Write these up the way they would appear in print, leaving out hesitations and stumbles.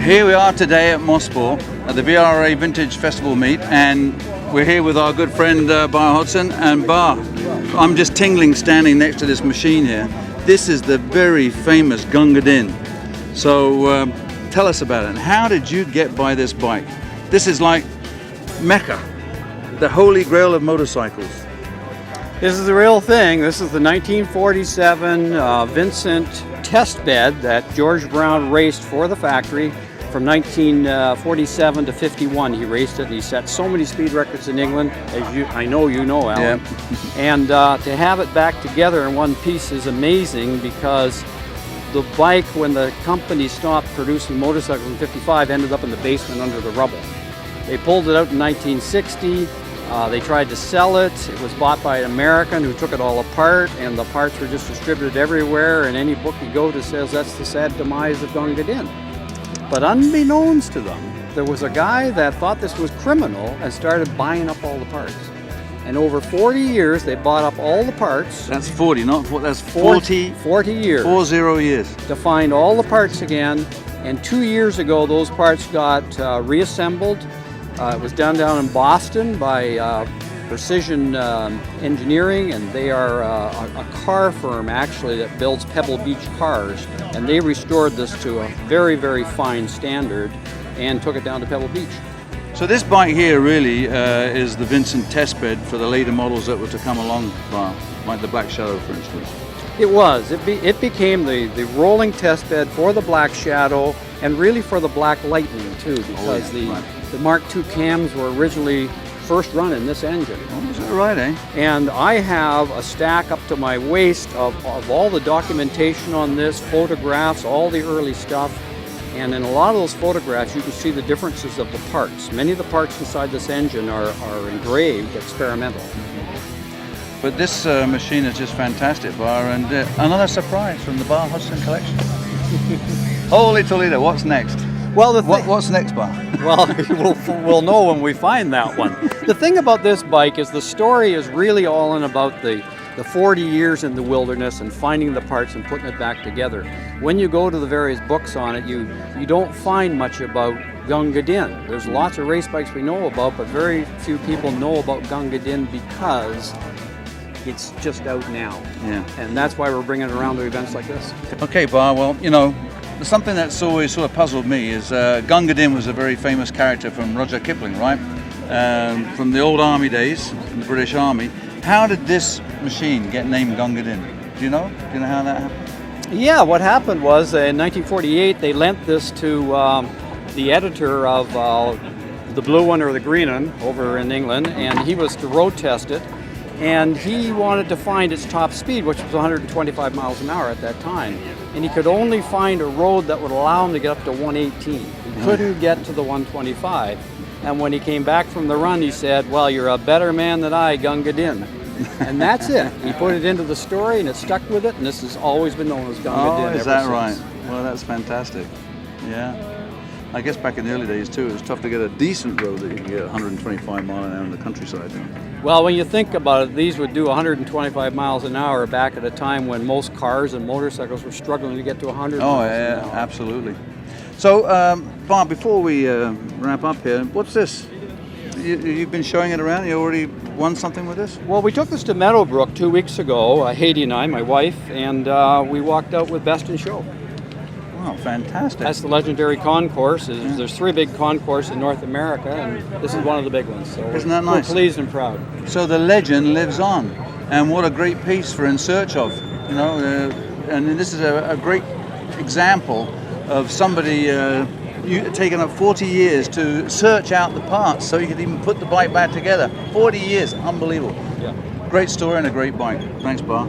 Here we are today at Mosport at the VRA Vintage Festival meet, and we're here with our good friend Bar Hodson. And Bar, I'm just tingling standing next to this machine here. This is the very famous Gunga Din. So tell us about it. How did you get by this bike? This is like Mecca, the holy grail of motorcycles. This is the real thing. This is the 1947 Vincent test bed that George Brown raced for the factory. From 1947 to 51, he raced it, and he set so many speed records in England, as I know you know, Alan. Yeah. And to have it back together in one piece is amazing, because the bike, when the company stopped producing motorcycles in 55, ended up in the basement under the rubble. They pulled it out in 1960. They tried to sell it. It was bought by an American who took it all apart, and the parts were just distributed everywhere. And any book you go to says that's the sad demise of Gunga Din. But unbeknownst to them, there was a guy that thought this was criminal and started buying up all the parts. And over 40 years, they bought up all the parts. That's 40, not 40, that's 40. 40 years. 40 years. To find all the parts again. And 2 years ago, those parts got reassembled. It was done down in Boston by Precision Engineering, and they are a car firm actually that builds Pebble Beach cars, and they restored this to a very, very fine standard and took it down to Pebble Beach. So this bike here really is the Vincent test bed for the later models that were to come along, like the Black Shadow, for instance. It was. It became the rolling test bed for the Black Shadow, and really for the Black Lightning too, because the Mark II cams were originally first run in this engine. Oh, is that right, eh? And I have a stack up to my waist of all the documentation on this, photographs, all the early stuff. And in a lot of those photographs, you can see the differences of the parts. Many of the parts inside this engine are engraved experimental. But this machine is just fantastic, Bar, and another surprise from the Bar Hodson collection. Holy Toledo, what's next? Well, what's next, Bar? Well, we'll know when we find that one. The thing about this bike is the story is really all in about the 40 years in the wilderness and finding the parts and putting it back together. When you go to the various books on it, you don't find much about Gunga Din. There's lots of race bikes we know about, but very few people know about Gunga Din because it's just out now. Yeah. And that's why we're bringing it around to events like this. Okay, Bar, well, you know, something that's always sort of puzzled me is Gunga Din was a very famous character from Roger Kipling, right? From the old army days, in the British Army. How did this machine get named Gunga Din? Do you know? Do you know how that happened? Yeah, what happened was in 1948 they lent this to the editor of the blue one or the green one over in England, and he was to road test it. And he wanted to find its top speed, which was 125 miles an hour at that time. And he could only find a road that would allow him to get up to 118. He couldn't get to the 125. And when he came back from the run, he said, well, you're a better man than I, Gunga Din. And that's it. He put it into the story, and it stuck with it, and this has always been known as Gunga Din. Oh, is that right? Well, that's fantastic. Yeah. I guess back in the early days too, it was tough to get a decent road that you could get 125 mile an hour in the countryside. Well, when you think about it, these would do 125 miles an hour back at a time when most cars and motorcycles were struggling to get to 100 miles an hour. Absolutely. So, Bob, before we wrap up here, what's this? You've been showing it around? You already won something with this? Well, we took this to Meadowbrook 2 weeks ago, Haiti and I, my wife, and we walked out with Best in Show. Wow, fantastic. That's the legendary concourse. There's 3 big concourses in North America, and this is one of the big ones. So isn't that nice? We're pleased and proud. So the legend lives on, and what a great piece for In Search Of, you know, and this is a great example of somebody taking up 40 years to search out the parts so you could even put the bike back together. 40 years, unbelievable. Yeah. Great story and a great bike. Thanks, Bar.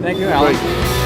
Thank you, Alan. Great.